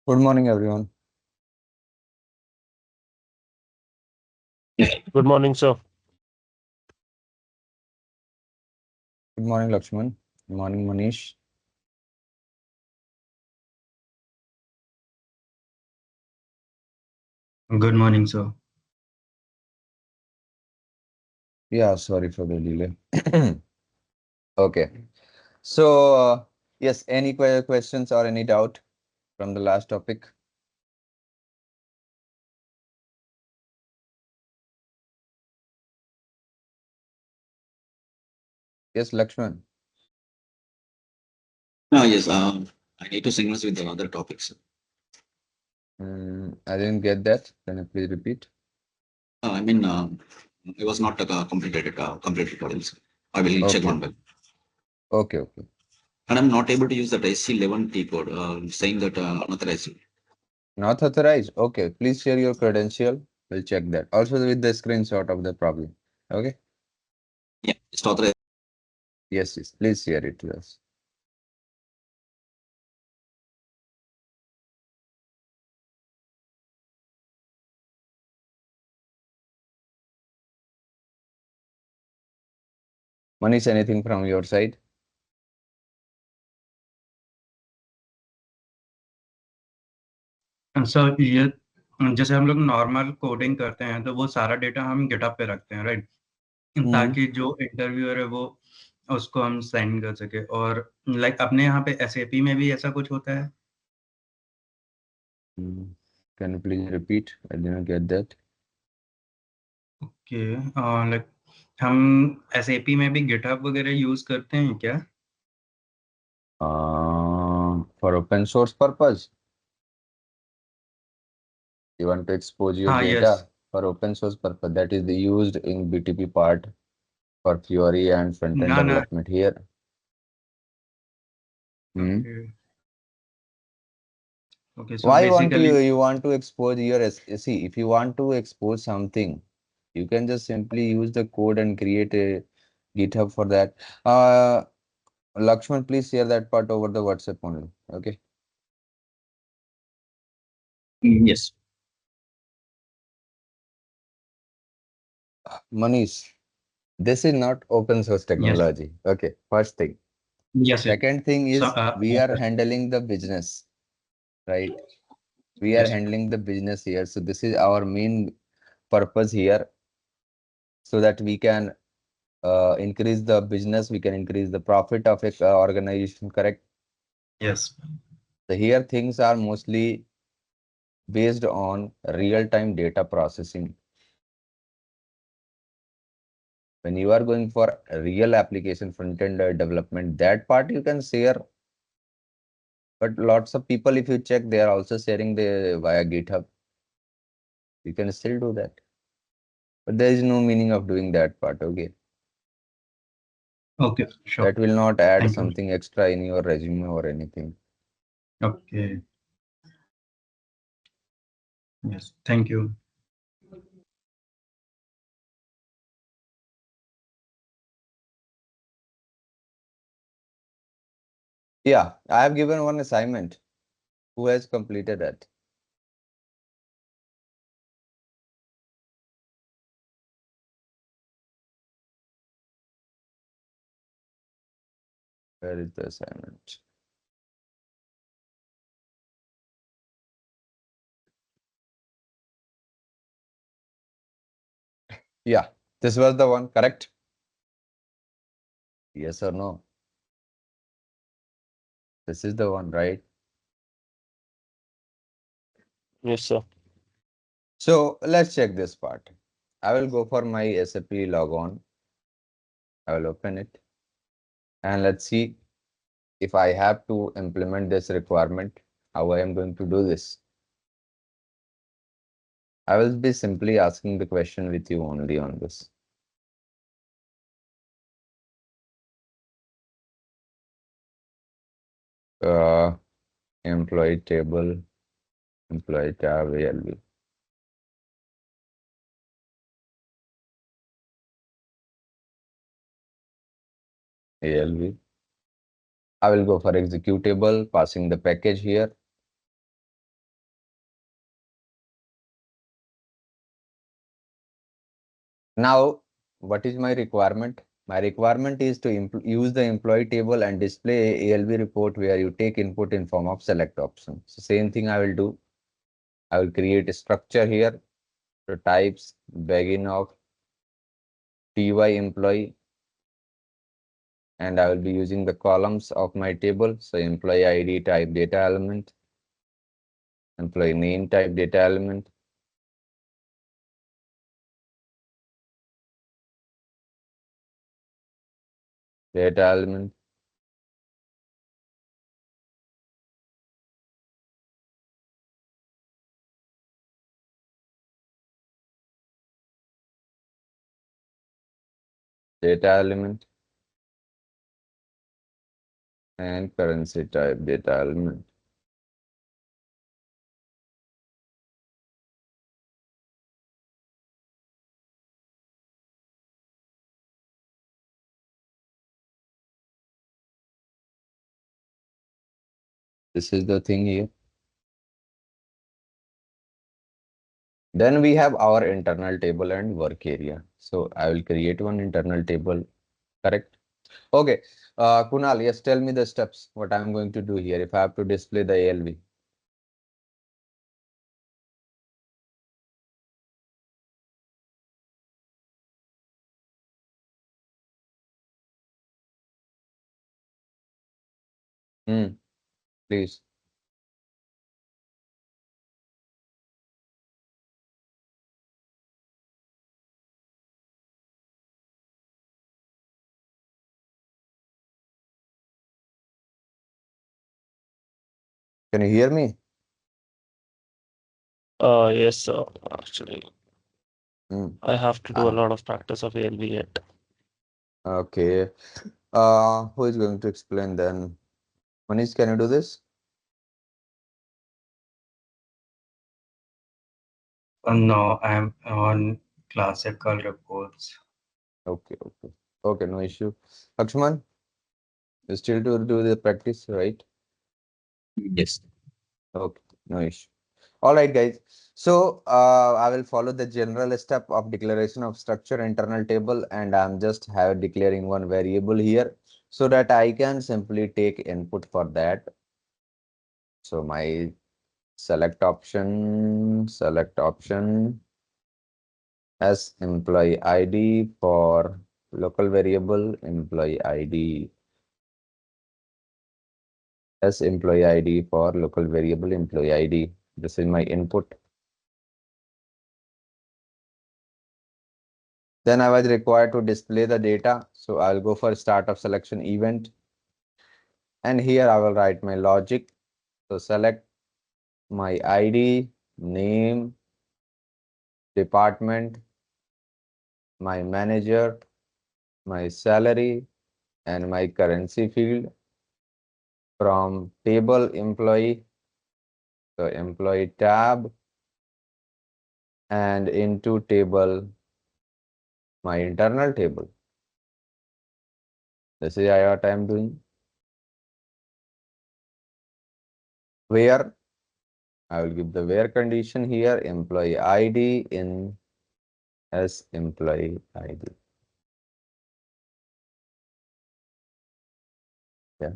Good morning, everyone. Good morning, sir. Good morning, Lakshman. Good morning, Manish. Good morning, sir. Yeah, sorry for the delay. Okay. So, yes, any questions or any doubt from the last topic? Yes, Lakshman. Yes, I need to synchronize with the other topics. I didn't get that. Can you please repeat? I mean, it was not completed models. I will check one Okay. by. Okay, okay. And I'm not able to use that IC11 T code, saying that unauthorized. Not authorized. Okay, please share your credential. We'll check that. Also with the screenshot of the problem. Okay. Yeah, it's authorized. Yes, yes. Please share it to us. Manish, anything from your side? Sir ये जैसे हम लोग normal coding करते हैं तो वो सारा data हम गिटहब पे रखते हैं, राइट? ताकि जो इंटरव्यूअर है वो उसको हम सेंड कर सके। और लाइक अपने यहाँ पे एसएपी में भी ऐसा कुछ होता है? Can you please repeat? I didn't get that. Okay, like हम एसएपी में भी गिटहब वगैरह यूज करते हैं क्या? For open source purpose, you want to expose your हाँ, data yes. for open source purpose. That is used in BTP part for Fiori and front-end ना ना। development here. Okay okay, so Why want basically you want to expose your see, if you want to expose something, you can just simply use the code and create a GitHub for that. Lakshman, please share that part over the WhatsApp only. Okay. Yes. Manish, this is not open source technology. Okay, first thing. Yes. Second thing so is we are handling the business, right? We are yes. handling the business here. So this is our main purpose here, so that we can increase the business, we can increase the profit of a organization, correct? Yes. So here things are mostly based on real-time data processing. When you are going for a real application front-end development, that part you can share. But lots of people, if you check, they are also sharing the via GitHub. You can still do that. But there is no meaning of doing that part, okay? Okay, sure. That will not add thank you. something extra in your resume or anything. Okay, yes, thank you. Yeah, I have given one assignment. Who has completed that? Where is the assignment? Yeah, this was the one, correct? Yes or no? This is the one, right? Yes, sir. So let's check this part. I will go for my SAP logon. I will open it. And let's see if I have to implement this requirement, how I am going to do this. I will be simply asking the question with you only on this. Employee table, employee tab, ALV. ALV. I will go for executable, passing the package here. Now, what is my requirement? My requirement is to use the employee table and display a ALV report where you take input in form of select option. So same thing I will do. I will create a structure here. So types begin of TY employee, and I will be using the columns of my table. So employee ID type data element, employee name type data element, data element, data element, and currency type data element. This is the thing here. Then we have our internal table and work area. So I will create one internal table, correct? Okay, Kunal, yes, tell me the steps, what I'm going to do here if I have to display the ALV. Please. Can you hear me? Yes, sir. Actually, Hmm. I have to do a Ah, lot of practice of ALV yet. okay. Who is going to explain then? Manish, can you do this? No, I'm on classical reports. Okay, okay. Okay, no issue. Lakshman, you still to do the practice, right? Yes. Okay, no issue. All right, guys. So I will follow the general step of declaration of structure internal table, and I'm just have declaring one variable here so that I can simply take input for that. So my select option as employee ID for local variable employee ID as employee ID for local variable employee ID. This is my input. Then I was required to display the data. So I'll go for start of selection event. And here I will write my logic. So select my ID, name, department, my manager, my salary, and my currency field from table employee, so employee tab, and into table, my internal table. This is what I am doing. Where I will give the where condition here, employee ID in as employee ID. Yeah.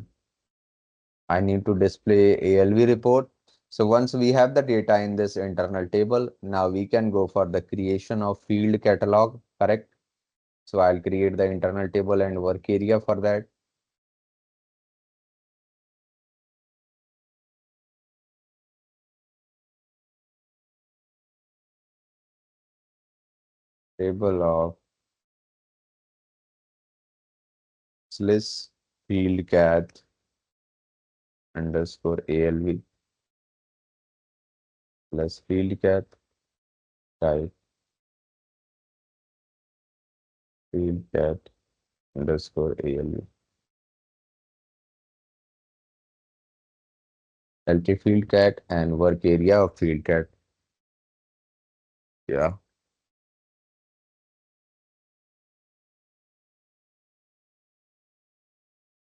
I need to display ALV report. So once we have the data in this internal table, now we can go for the creation of field catalog, correct? So I'll create the internal table and work area for that. Table of slice field cat underscore ALV plus field cat type field cat underscore ALV. LT field cat and work area of field cat. Yeah.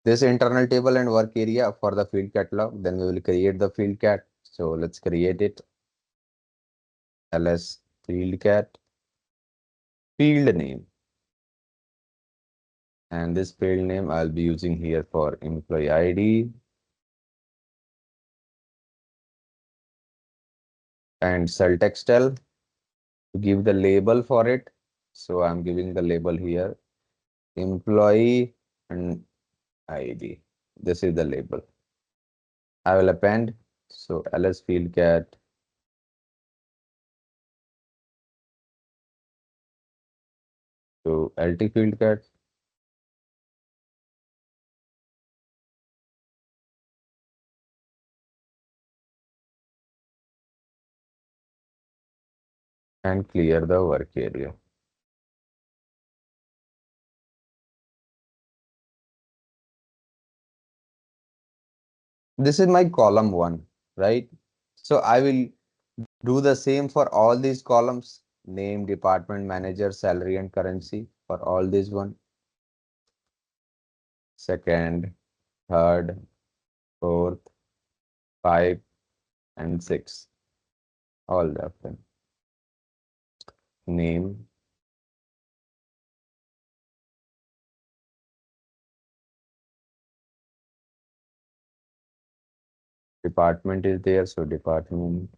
This internal table and work area for the field catalog. Then we will create the field cat. So let's create it. ls field cat field name. And this field name I'll be using here for employee ID. And cell textile to give the label for it. So I'm giving the label here, employee and ID. This is the label. I will append. So ls field cat to lt field cat. And clear the work area. This is my column 1, right? So I will do the same for all these columns, name, department, manager, salary and currency for all these one. Second, third, fourth, 5 and 6. All of them. Name, department is there, so department.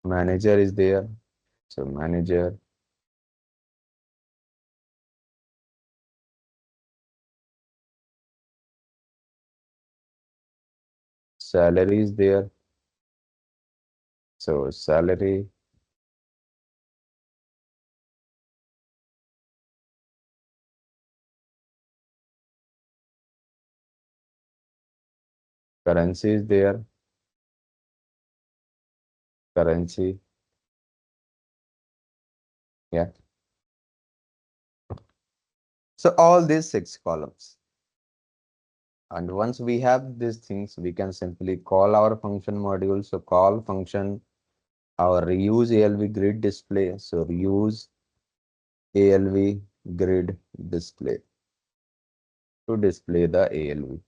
Manager is there, so manager. Salary is there, so salary. Currency is there, currency. Yeah. So all these 6 columns. And once we have these things, we can simply call our function module. So call function our reuse ALV grid display. So reuse ALV grid display to display the ALV.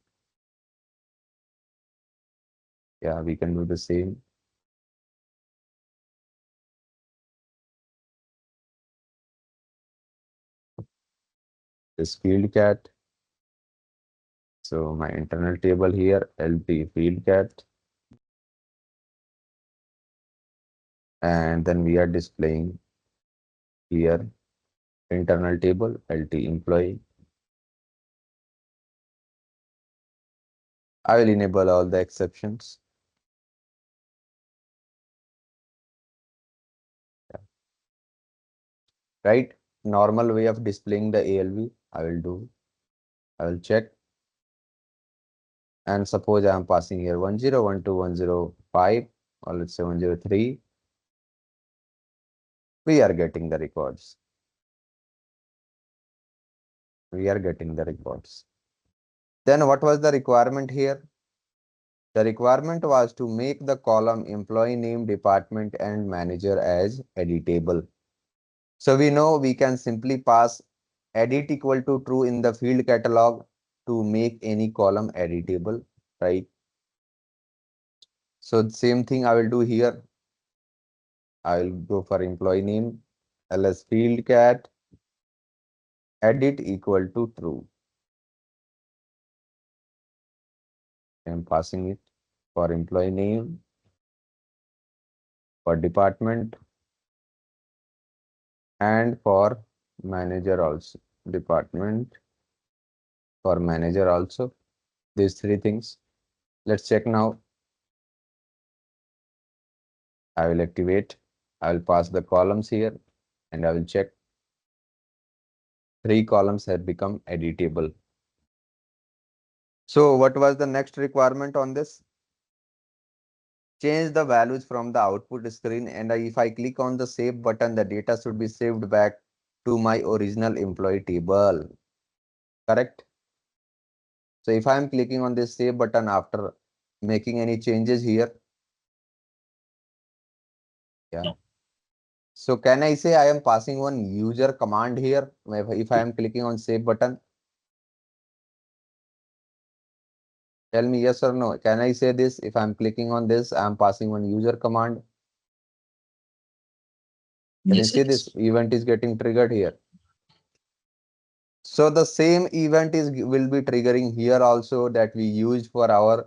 Yeah, we can do the same. This field cat. So my internal table here, LT field cat. And then we are displaying here internal table, LT employee. I will enable all the exceptions. Right? Normal way of displaying the ALV, I will do. I will check. And suppose I am passing here 10121005 or let's say 103. We are getting the records. We are getting the records. Then what was the requirement here? The requirement was to make the column employee name, department and manager as editable. So we know we can simply pass edit equal to true in the field catalog to make any column editable, right? So the same thing I will do here. I will go for employee name, ls field cat, edit equal to true. I am passing it for employee name, for department, and for manager also. Department, for manager also. These 3 things. Let's check now. I will activate. I will pass the columns here and I will check. 3 columns have become editable. So what was the next requirement on this? Change the values from the output screen, and if I click on the save button, the data should be saved back to my original employee table. Correct? So if I am clicking on this save button after making any changes here, yeah. So can I say I am passing one user command here if I am clicking on save button? Tell me yes or no. Can I say this? If I'm clicking on this, I'm passing one user command. Can you Yes, see this event is getting triggered here? So the same event will be triggering here also that we used for our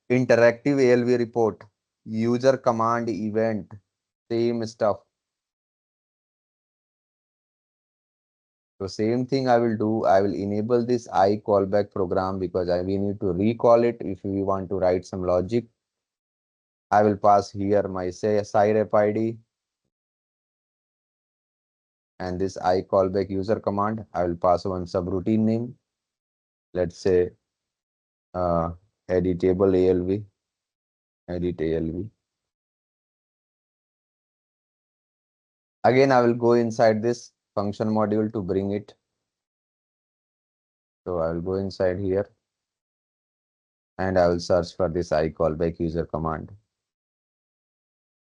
interactive ALV report. User command event, same stuff. So same thing I will do. I will enable this I callback program because we need to recall it if we want to write some logic. I will pass here my say SIREP ID and this I callback user command. I will pass one subroutine name. Let's say editable ALV, edit ALV. Again, I will go inside this function module to bring it. So I will go inside here and I will search for this I callback user command.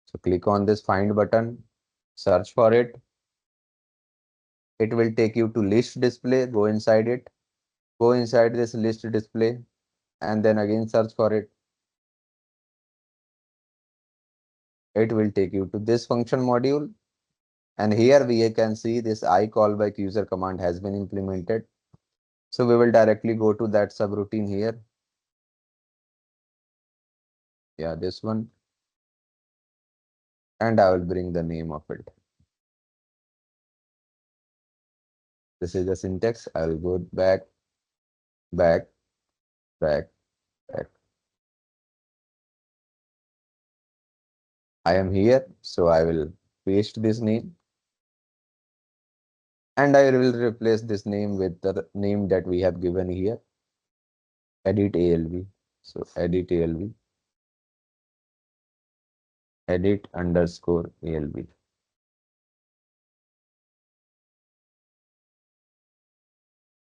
So click on this find button, search for it. It will take you to list display, go inside it, go inside this list display and then again search for it. It will take you to this function module. And here we can see this I callback user command has been implemented. So we will directly go to that subroutine here. Yeah, this one. And I will bring the name of it. This is the syntax. I will go back, back, back, back. I am here, so I will paste this name. And I will replace this name with the name that we have given here. Edit ALV. So edit ALV. Edit underscore ALV.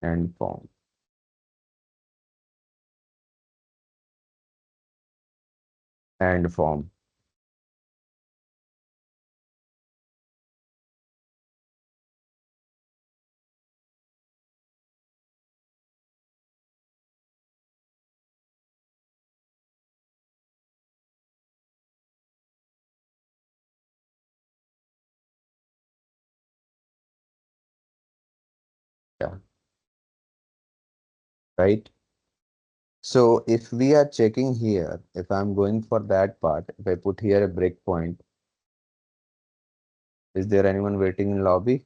And form. And form. Yeah. Right. So if we are checking here, if I'm going for that part, if I put here a breakpoint, is there anyone waiting in lobby?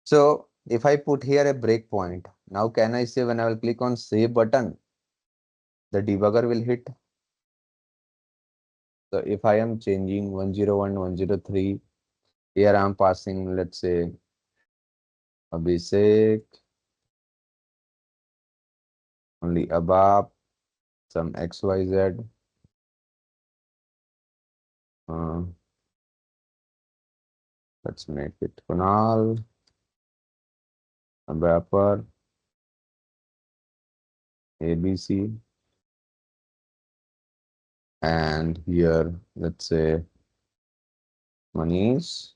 So if I put here a breakpoint, now can I say when I will click on save button, the debugger will hit. So if I am changing 101, 103, here I'm passing, let's say, Abhishek, only ABAP, some XYZ. Uh, let's make it Kunal, ABAPer, ABC. And here, let's say, Manish,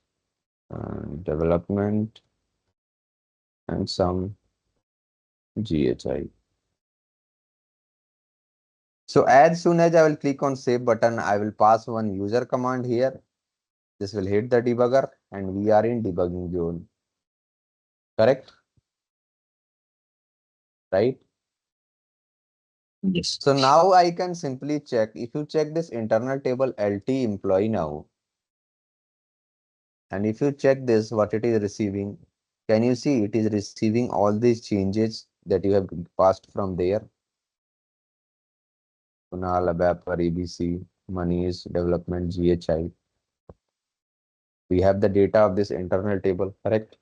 development, and some GHI. So as soon as I will click on save button, I will pass one user command here. This will hit the debugger and we are in debugging zone. Correct? Right? yes. So now I can simply check. If you check this internal table LT employee now, and if you check this, what it is receiving, can you see it is receiving all these changes that you have passed from there? Kunal, ABAP, ABC, Manish, development, GHI. We have the data of this internal table, correct?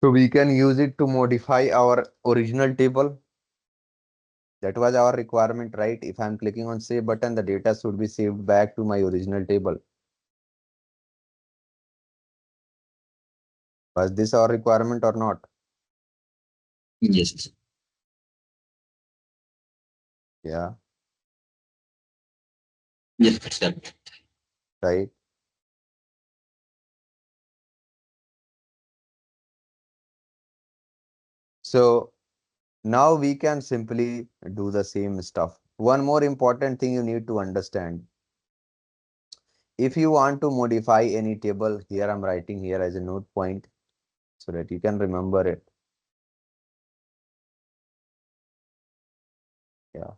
So we can use it to modify our original table. That was our requirement, right? If I'm clicking on save button, the data should be saved back to my original table. Was this our requirement or not? Yes. Yeah, Yes, that's correct. right. So now we can simply do the same stuff. One more important thing you need to understand. If you want to modify any table, here I'm writing here as a note point so that you can remember it. Yeah,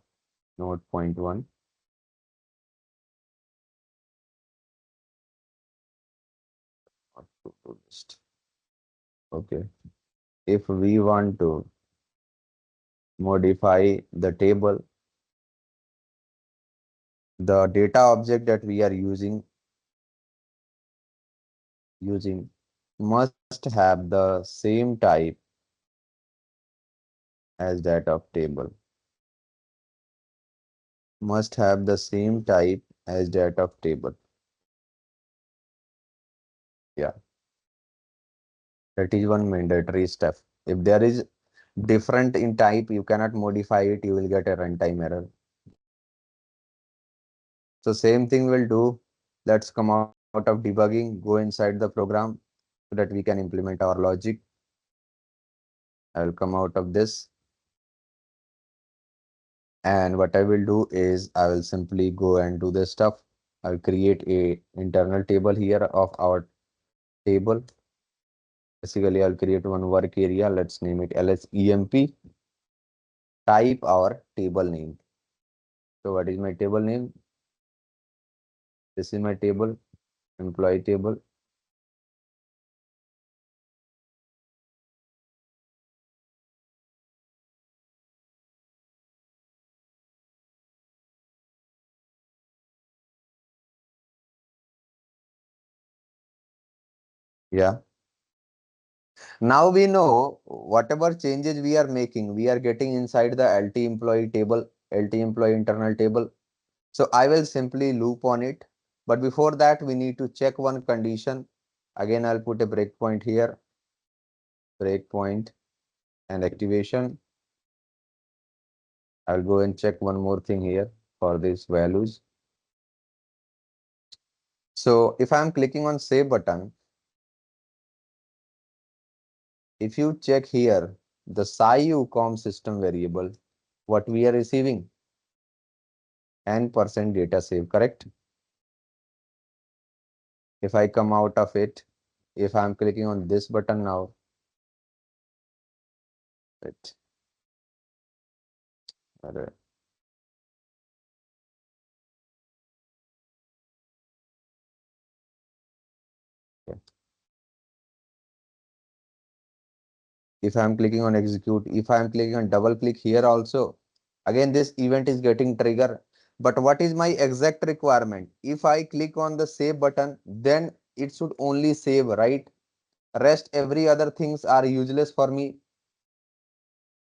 note point 1. Okay. If we want to modify the table, the data object that we are using must have the same type as that of table. Must have the same type as that of table. Yeah, that is one mandatory step. If there is different in type, you cannot modify it, you will get a runtime error. So same thing we'll do. Let's come out of debugging, go inside the program so that we can implement our logic. I will come out of this. And what I will do is I will simply go and do this stuff. I'll create a internal table here of our table. Basically, I'll create one work area. Let's name it LSEMP. Type our table name. So what is my table name? This is my table, employee table. Yeah. Now we know whatever changes we are making, we are getting inside the LT employee table, LT employee internal table. So I will simply loop on it. But before that, we need to check one condition. Again, I'll put a breakpoint here, breakpoint and activation. I'll go and check one more thing here for these values. So if I'm clicking on save button, if you check here, the SciUCom system variable, what we are receiving, n% data save, correct? If I come out of it, if I'm clicking on this button now, right. If I'm clicking on execute, if I'm clicking on double click here also, again this event is getting triggered. But what is my exact requirement? If I click on the save button, then it should only save, right? Rest every other things are useless for me.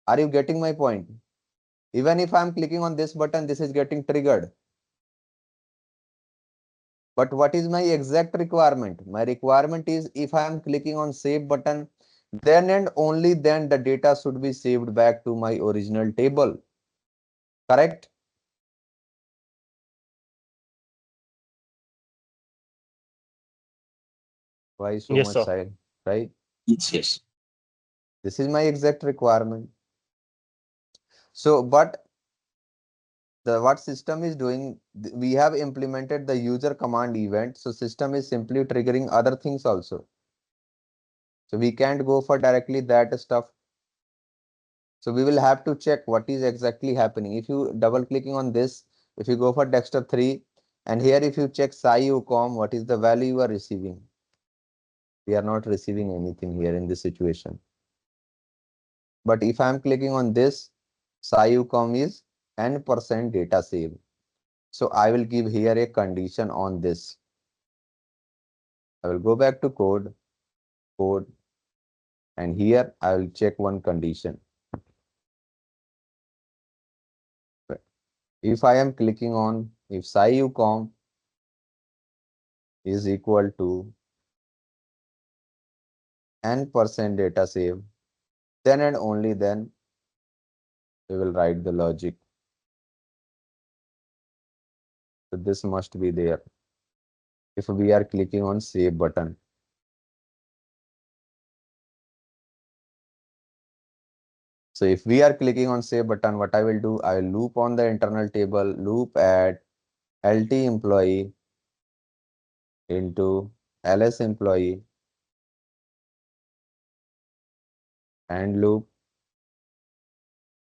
Are you getting my point? Even if I'm clicking on this button, this is getting triggered. But what is my exact requirement? My requirement is if I am clicking on save button, then and only then the data should be saved back to my original table. Correct? Why so Yes, much sir. silent, right? Yes. This is my exact requirement. So, but the what system is doing, we have implemented the user command event. So system is simply triggering other things also. So we can't go for directly that stuff. So we will have to check what is exactly happening. If you double clicking on this, if you go for desktop 3, and here if you check SciUCom, what is the value you are receiving? We are not receiving anything here in this situation. But if I'm clicking on this, SciUCom is n% data save. So I will give here a condition on this. I will go back to code, and here I will check one condition. If I am clicking on, if SciUCom is equal to n% data save, then and only then we will write the logic. So this must be there. If we are clicking on save button, So if we are clicking on save button, what I will do, I will loop on the internal table, loop at LT employee into LS employee and loop.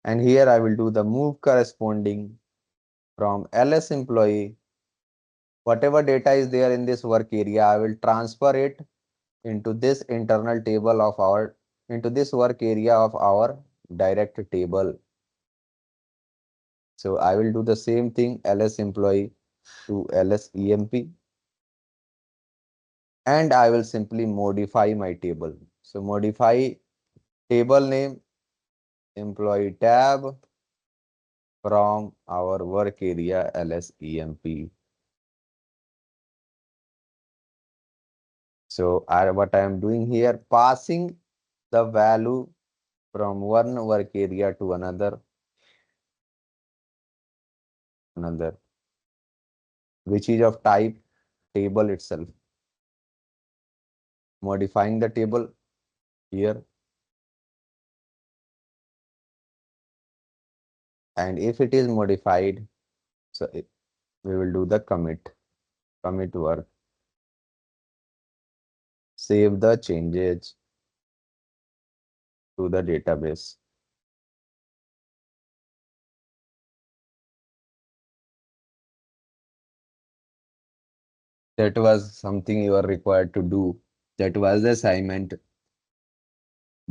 And here I will do the move corresponding from LS employee. Whatever data is there in this work area, I will transfer it into this internal table of our, into this work area of our direct table. So I will do the same thing, LS employee to LS EMP, and I will simply modify my table. So modify table name, employee tab from our work area LS EMP. So what I am doing here, passing the value from one work area to another, which is of type table itself. Modifying the table here. And if it is modified, so we will do the commit work. Save the changes to the database. That was something you are required to do. That was the assignment.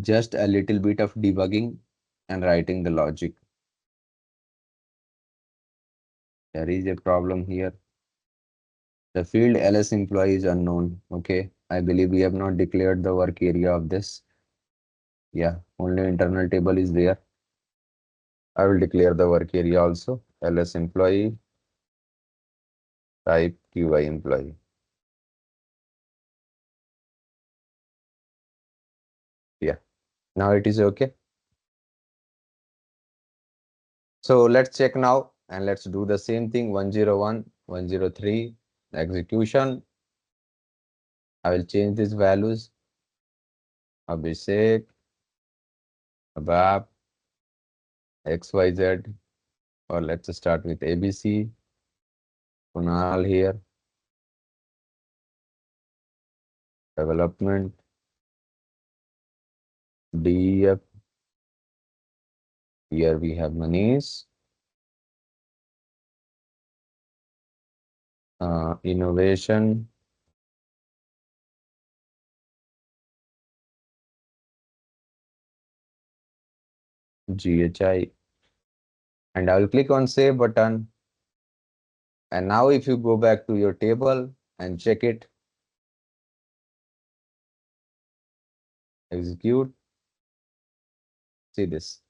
Just a little bit of debugging and writing the logic. There is a problem here. The field LS employee is unknown. Okay, I believe we have not declared the work area of this. Yeah, only internal table is there. I will declare the work area also. LS employee, type QI employee. Yeah, now it is okay. So let's check now and let's do the same thing. 101, 103, execution. I will change these values. Abhishek, ABAP, XYZ, or let's start with ABC. Kunal here. Development. DEF. Here we have Manish. Innovation. GHI. And I will click on save button. And now if you go back to your table and check it, execute, see this.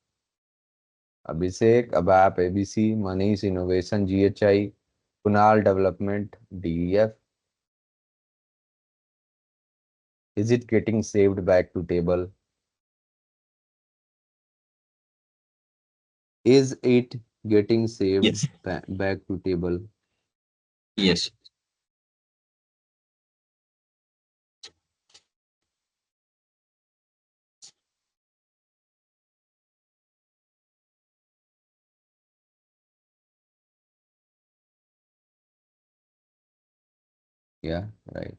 Abhishek, ABAP, ABC, Manish, Innovation, GHI, Kunal, Development, DEF. Is it getting saved back to table? Is it getting saved Yes. back to table? Yes. Yeah, right.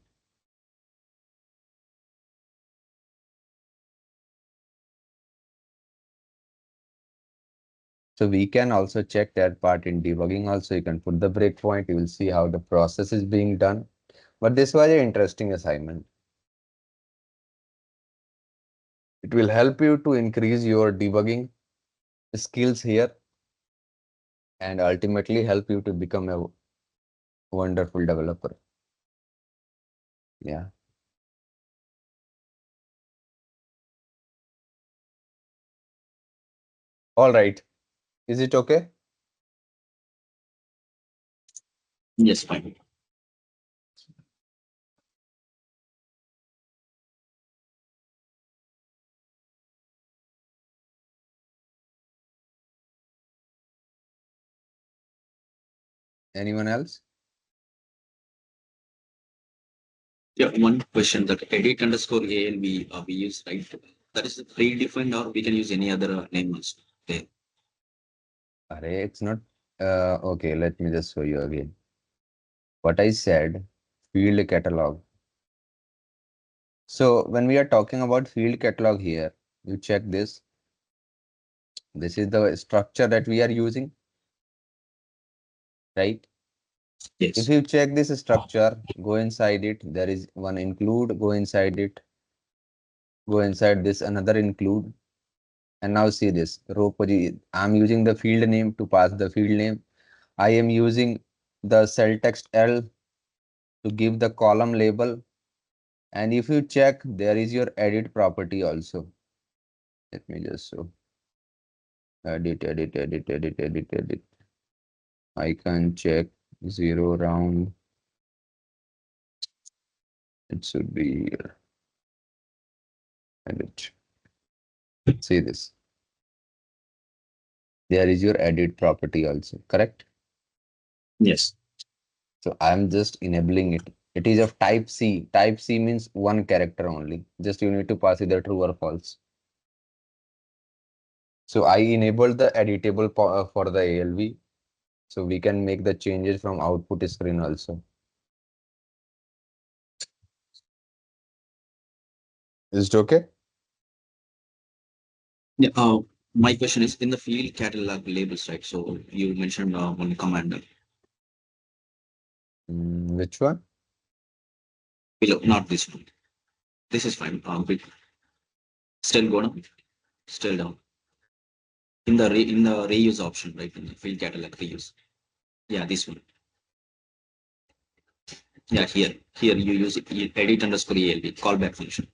So we can also check that part in debugging also. You can put the breakpoint, you will see how the process is being done. But this was an interesting assignment. It will help you to increase your debugging skills here and ultimately help you to become a wonderful developer. Yeah. All right. Is it okay? Yes, fine. Anyone else? Yeah, one question that edit underscore ALV we use, right? That is predefined, or we can use any other name also. Okay. Array, it's not. Okay, let me just show you again. What I said, field catalog. So when we are talking about field catalog here, you check this. This is the structure that we are using, right? If Yes. you check this structure, go inside it. There is one include, go inside it. Go inside this, another include. And now see this row position. I'm using the field name to pass the field name. I am using the cell text L to give the column label. And if you check, there is your edit property also. Let me just show. Edit, edit, edit, edit, edit, edit. I can check 0 round. It should be here. Edit. See this. There is your edit property also, correct? Yes. So I'm just enabling it. It is of type C. Type C means one character only. Just you need to pass either true or false. So I enabled the editable for the ALV. So we can make the changes from output screen also. Is it okay? Yeah. My question is in the field catalog labels, right? So you mentioned one command Which one? below, not this one. This is fine. Still go down, still down. In the reuse option, right? In the field catalog reuse. Yeah, this one. Yeah, here you use edit underscore ALV callback function.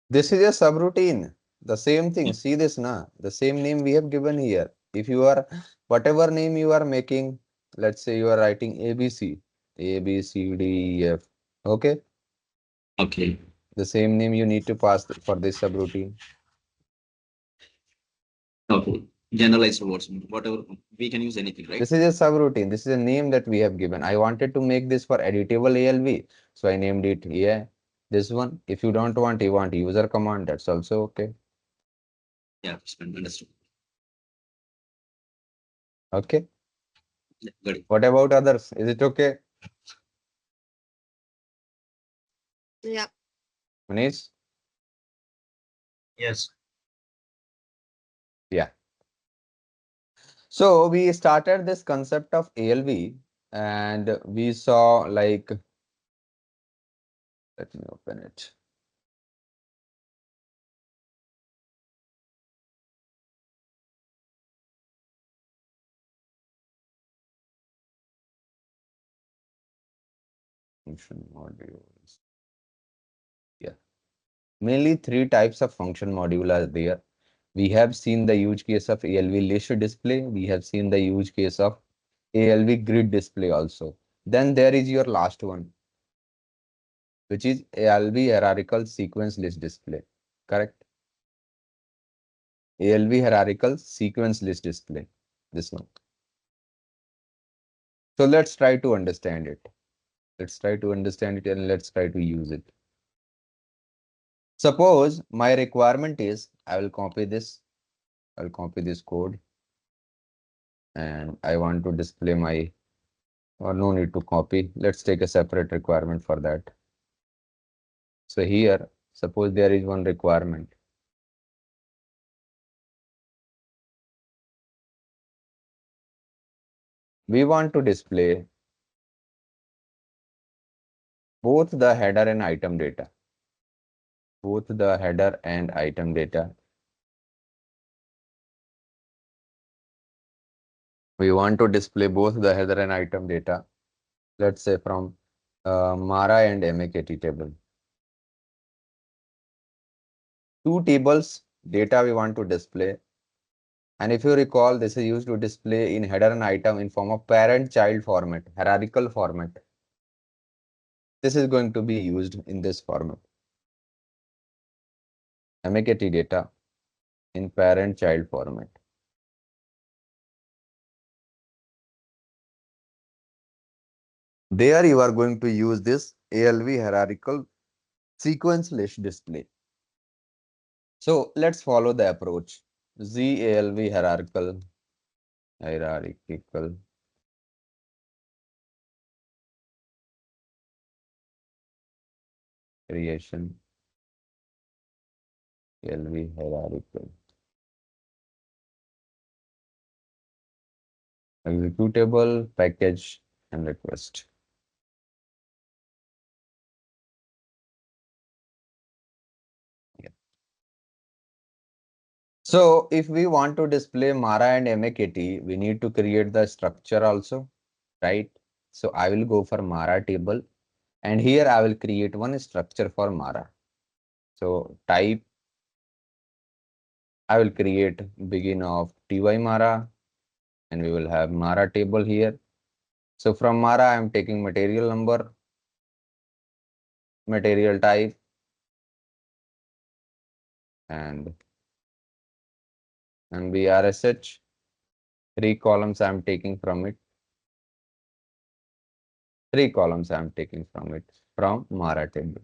This is a subroutine. The same thing. See this na. The same name we have given here. If you are whatever name you are making, let's say you are writing ABC, A, B, C, D, E, F. Okay. Okay. The same name you need to pass for this subroutine. Okay. Generalized words, whatever we can use anything, right? This is a subroutine. This is a name that we have given. I wanted to make this for editable ALV. So I named it here. This one. If you don't want, you want user command. That's also okay. Yeah, understood. Okay. Yeah, got it. What about others? Is it okay? Yeah. Manish? Yes. Yeah. So we started this concept of ALV and we saw like, let me open it. Function modules. Yeah. Mainly three types of function module are there. We have seen the use case of ALV list display. We have seen the use case of ALV grid display also. Then there is your last one, which is ALV hierarchical sequence list display. Correct? ALV hierarchical sequence list display. This one. So let's try to understand it. Let's try to understand it and let's try to use it. Suppose my requirement is, I will copy this. I'll copy this code and I want to display my, or no need to copy. Let's take a separate requirement for that. So here, suppose there is one requirement. We want to display both the header and item data. Both the header and item data. We want to display both the header and item data. Let's say from Mara and MAKT table. Two tables data we want to display. And if you recall, this is used to display in header and item in form of parent-child format, hierarchical format. This is going to be used in this format. MAKT data in parent-child format. There you are going to use this ALV hierarchical sequence list display. So let's follow the approach. ZALV hierarchical creation, LV hierarchical executable package and request. Yeah. So if we want to display Mara and MAKT, we need to create the structure also, right? So I will go for Mara table, and here I will create one structure for Mara. So type, I will create begin of ty Mara, and we will have Mara table here. So from Mara, I am taking material number, material type, and MBRSH. 3 columns I am taking from it. 3 columns I am taking from it from Mara table.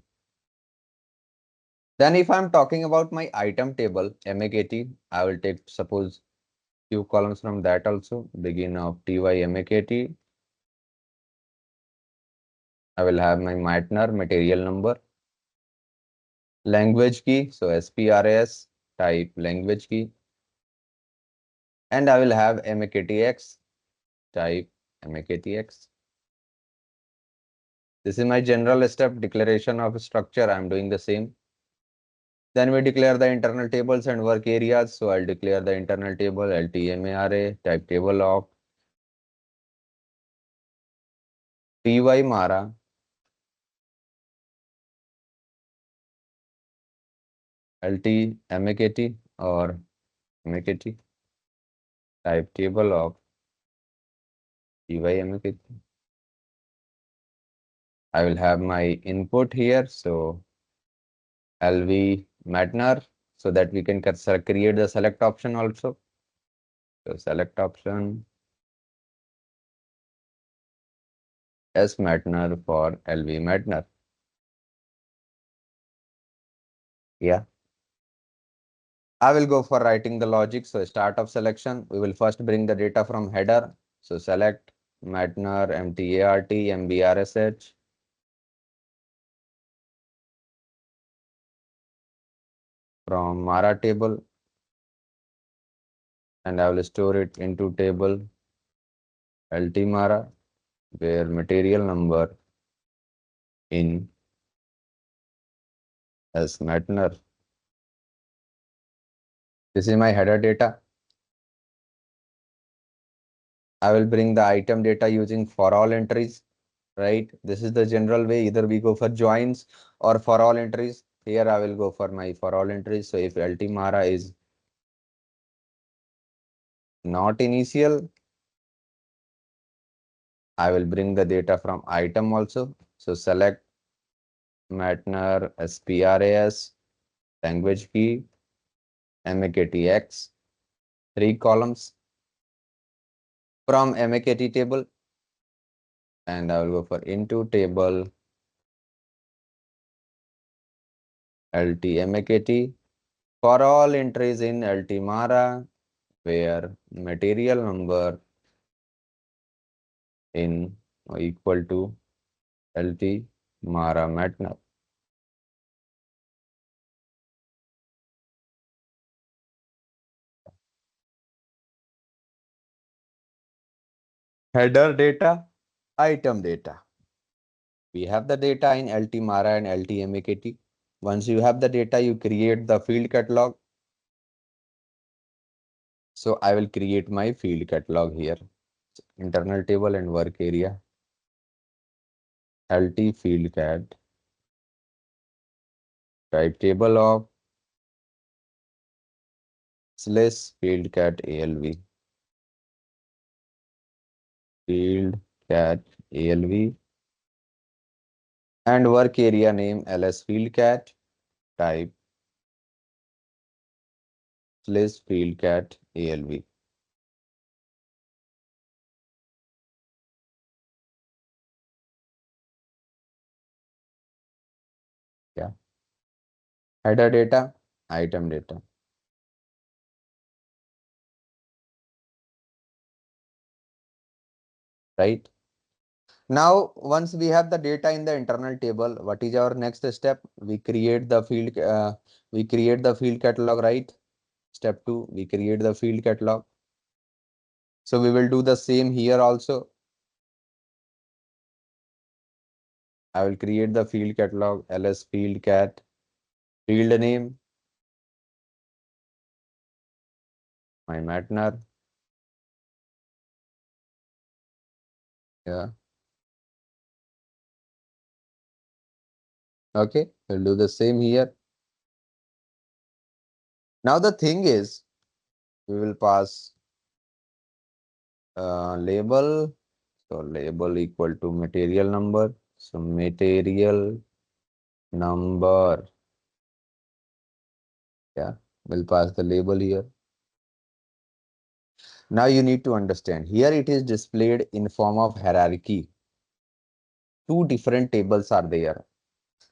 Then if I'm talking about my item table, MAKT, I will take suppose few columns from that also. Begin of TY MAKT. I will have my Meitner material number. Language key, so SPRAS, type language key. And I will have MAKTX, type MAKTX. This is my general step declaration of structure. I'm doing the same. Then we declare the internal tables and work areas. So I'll declare the internal table LTMARA, type table of TY Mara, LT MAKT or MAKT, type table of TY MAKT. I will have my input here. So LV Matner, so that we can create the select option also. So select option S Matner for LV Matner. Yeah. I will go for writing the logic. So start of selection, we will first bring the data from header. So select Matner, MTART, MBRSH. From Mara table, and I will store it into table LT Mara, where material number in as Matner. This is my header data. I will bring the item data using for all entries, right? This is the general way. Either we go for joins or for all entries. Here I will go for my for all entries. So if LT Mara is not initial, I will bring the data from item also. So select Matner SPRAS, language key, MAKTX, 3 columns from MAKT table, and I will go for into table LT MAKT for all entries in LT Mara, where material number in equal to LT Mara Matner. Header data, item data. We have the data in LT Mara and LT MAKT. Once you have the data, you create the field catalog. So I will create my field catalog here. Internal table and work area. LT field cat, type table of slash field cat ALV, field cat ALV, and work area name ls field cat, type slash field cat ALV. Yeah. Header data, item data. Right? Now, once we have the data in the internal table, what is our next step? We create the field catalog, right? Step 2, we create the field catalog. So we will do the same here also. I will create the field catalog, ls field cat, field name, my Matner. Yeah. Okay, we'll do the same here. Now the thing is, we will pass label. So label equal to material number. So material number. Yeah, we'll pass the label here. Now you need to understand here it is displayed in form of hierarchy. Two different tables are there.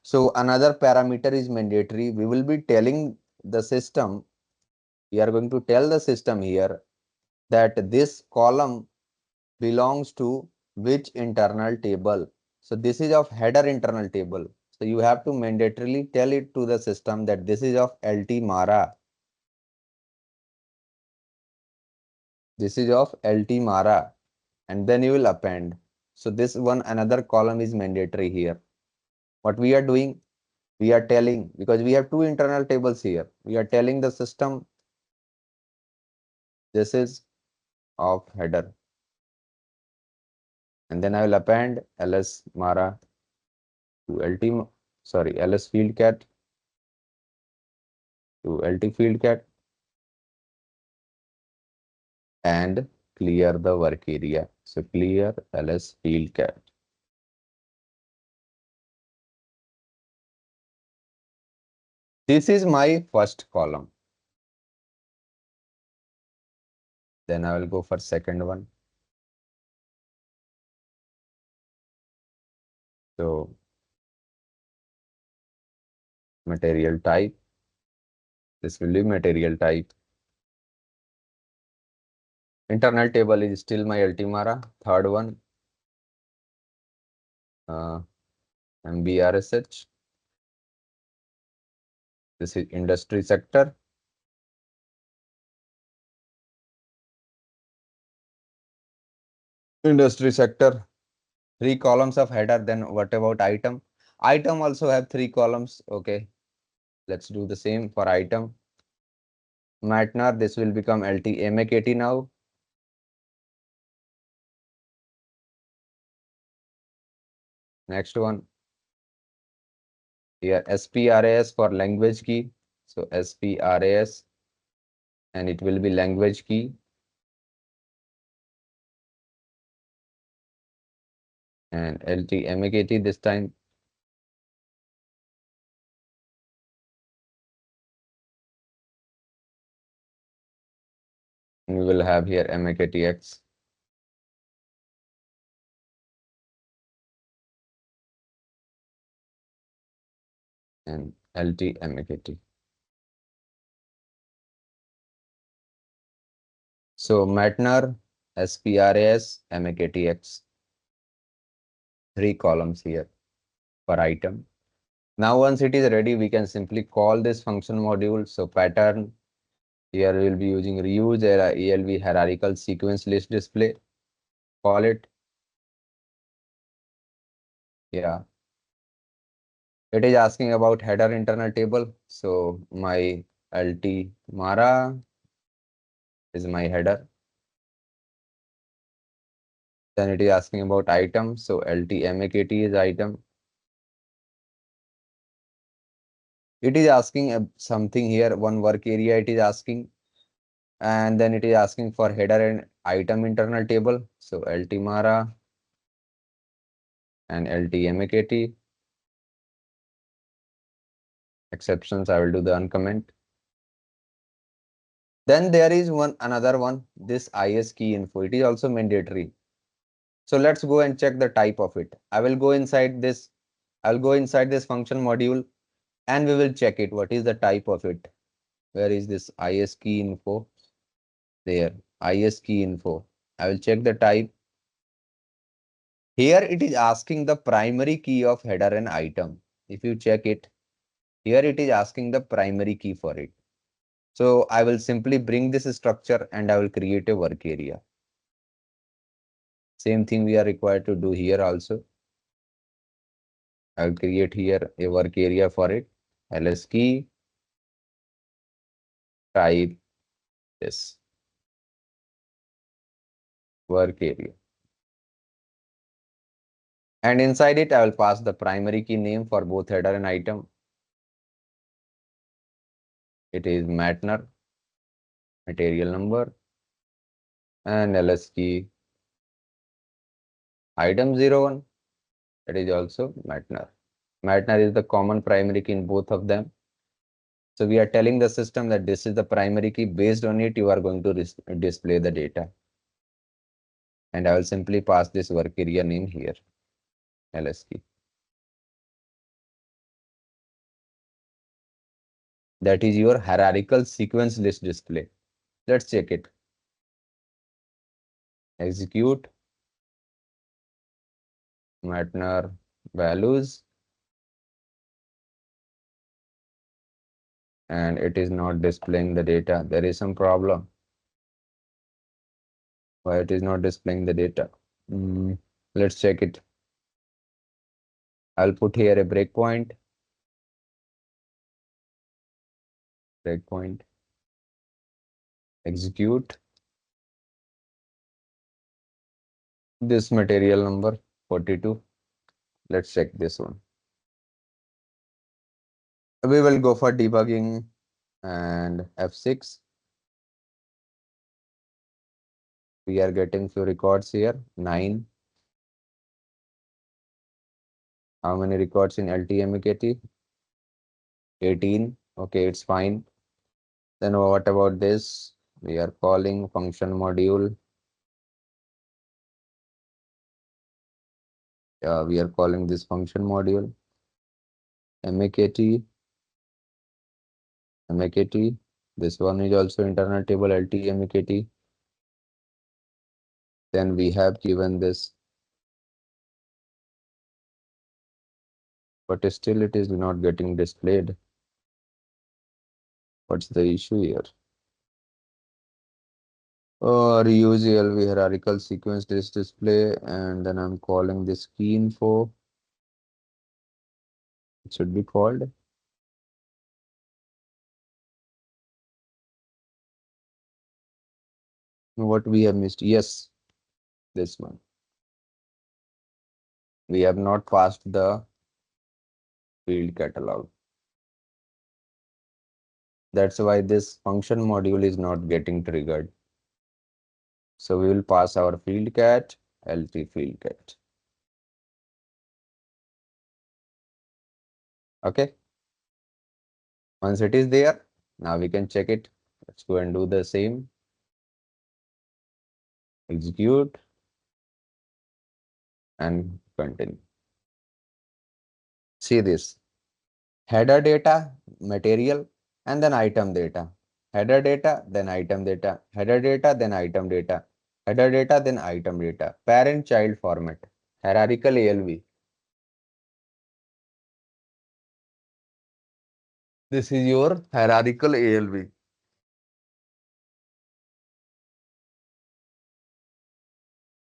So another parameter is mandatory. We will be telling the system, we are going to tell the system here that this column belongs to which internal table. So this is of header internal table. So you have to mandatorily tell it to the system that this is of LT Mara. This is of LT Mara. And then you will append. So this one another column is mandatory here. What we are doing, we are telling, because we have two internal tables here, we are telling the system this is of header. And then I will append ls Mara to ls field cat to LT field cat and clear the work area. So clear ls field cat. This is my first column. Then I will go for second one. So material type. This will be material type. Internal table is still my Ultimara. Third one, MBRSH. This is industry sector. Industry sector, 3 columns of header. Then what about item? Item also have 3 columns. Okay, let's do the same for item. Matnar, this will become LTMAKT now. Next one. Here SPRAS for language key. So SPRAS and it will be language key. And LTMAKT this time. And we will have here MAKTX. And LTMAKT. So Matnar, SPRAS, MAKTX. 3 columns here per item. Now once it is ready, we can simply call this function module. So pattern, here we will be using reuse ALV hierarchical sequence list display. Call it. Yeah. It is asking about header internal table. So my LT Mara is my header. Then it is asking about item. So LT MAKT is item. It is asking something here, one work area it is asking. And then it is asking for header and item internal table. So LT Mara and LT MAKT. Exceptions, I will do the uncomment. Then there is another one, this IS key info. It is also mandatory. So let's go and check the type of it. I'll go inside this function module and we will check it. What is the type of it? Where is this IS key info? There, IS key info. I will check the type. Here it is asking the primary key of header and item. If you check it, here it is asking the primary key for it. So I will simply bring this structure and I will create a work area. Same thing we are required to do here also. I will create here a work area for it. LS key, type this work area. And inside it, I will pass the primary key name for both header and item. It is Matner, material number, and LS key item 01. That is also Matner. Matner is the common primary key in both of them. So we are telling the system that this is the primary key. Based on it, you are going to display the data. And I will simply pass this work area name here, LS key. That is your hierarchical sequence list display. Let's check it. Execute. Matner values. And it is not displaying the data. There is some problem. Why it is not displaying the data? Let's check it. I'll put here a breakpoint. Breakpoint. Execute. This material number 42. Let's check this one. We will go for debugging and F6. We are getting few records here, 9. How many records in LTMKT? 18. Okay, it's fine. Then what about this? We are calling function module. We are calling this function module. MAKT. MAKT. This one is also internal table LTMKT. Then we have given this, but still it is not getting displayed. What's the issue here? Reuse ALV hierarchical sequence list display, and then I'm calling this key info. It should be called. What we have missed? Yes, this one. We have not passed the field catalog. That's why this function module is not getting triggered. So we will pass our field cat, LT field cat. Okay. Once it is there, now we can check it. Let's go and do the same. Execute and continue. See this. Header data, material, and then item data. Header data, then item data. Header data, then item data. Header data, then item data. Parent-child format. Hierarchical ALV. This is your hierarchical ALV.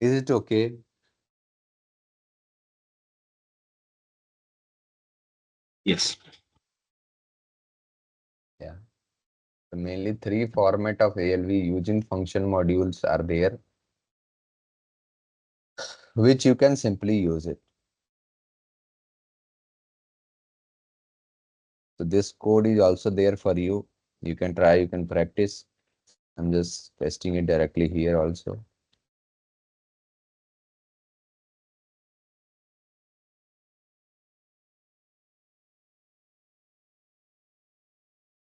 Is it okay? Yes. Yeah. So mainly 3 format of ALV using function modules are there, which you can simply use it. So this code is also there for you. You can try, you can practice. I'm just pasting it directly here also.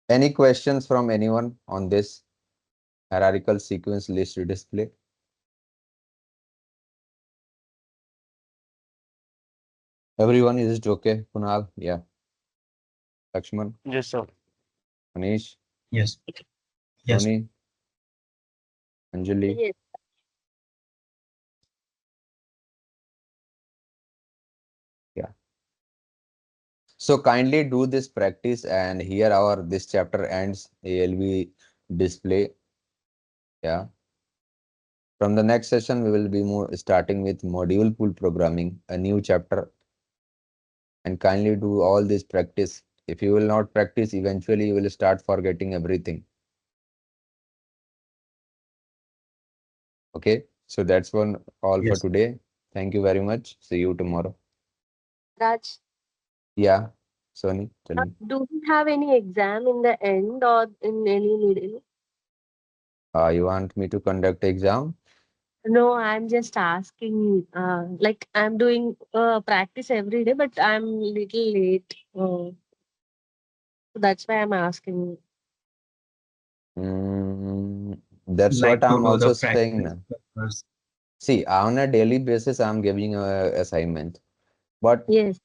Any questions from anyone on this hierarchical sequence list display? Everyone, is it okay? Kunal? Yeah. Lakshman? Yes, sir. Manish? Yes. Yes. Tony, Anjali. Yes. Yeah. So kindly do this practice, and here this chapter ends. ALV display. Yeah. From the next session, we will be starting with module pool programming, a new chapter. And kindly do all this practice. If you will not practice, eventually you will start forgetting everything. Okay. So that's all for Yes. today. Thank you very much. See you tomorrow. Raj, Yeah. Sony, tell me. do we have any exam in the end or in any middle? You want me to conduct exam? No, I'm just asking. Like I'm doing practice every day, but I'm little late. So that's why I'm asking. That's what Like to I'm do the also saying practice now. first. See, on a daily basis, I'm giving a assignment. But Yes.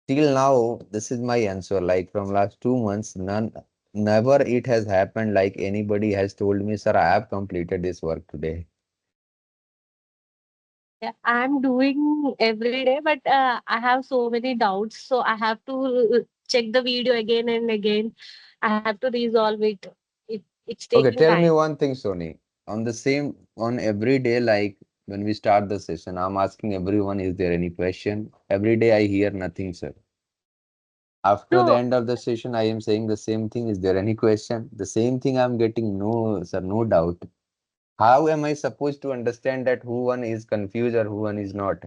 till now, this is my answer. Like from last 2 months, never it has happened like anybody has told me, sir, I have completed this work today. Yeah, I'm doing every day, but I have so many doubts. So I have to check the video again and again. I have to resolve it. It's Okay, taking tell me time. one thing, Sony. On every day, like when we start the session, I'm asking everyone, is there any question? Every day I hear nothing, sir. After the No, end of the session, I am saying the same thing. Is there any question? The same thing I'm getting. No, sir, no doubt. How am I supposed to understand that who one is confused or who one is not?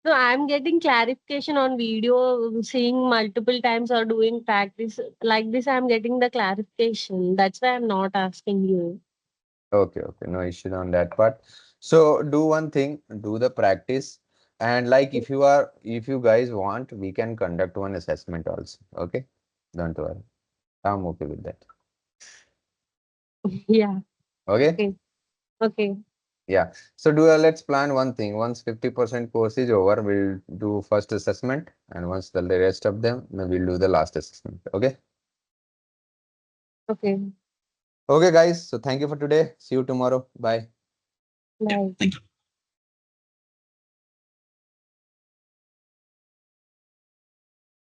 no, I'm getting clarification on video, seeing multiple times or doing practice like this. I'm getting the clarification. That's why I'm not asking you. Okay, okay, no issue on that part. So do one thing, do the practice, and like if you guys want, we can conduct one assessment also. Okay, don't worry. I'm okay with that. Yeah. Okay. Okay. Okay. Yeah. So let's plan one thing. Once 50% course is over, we'll do first assessment, and once the rest of them, then we'll do the last assessment. Okay. Okay. Okay, guys. So thank you for today. See you tomorrow. Bye. Yeah. Bye. Thank you.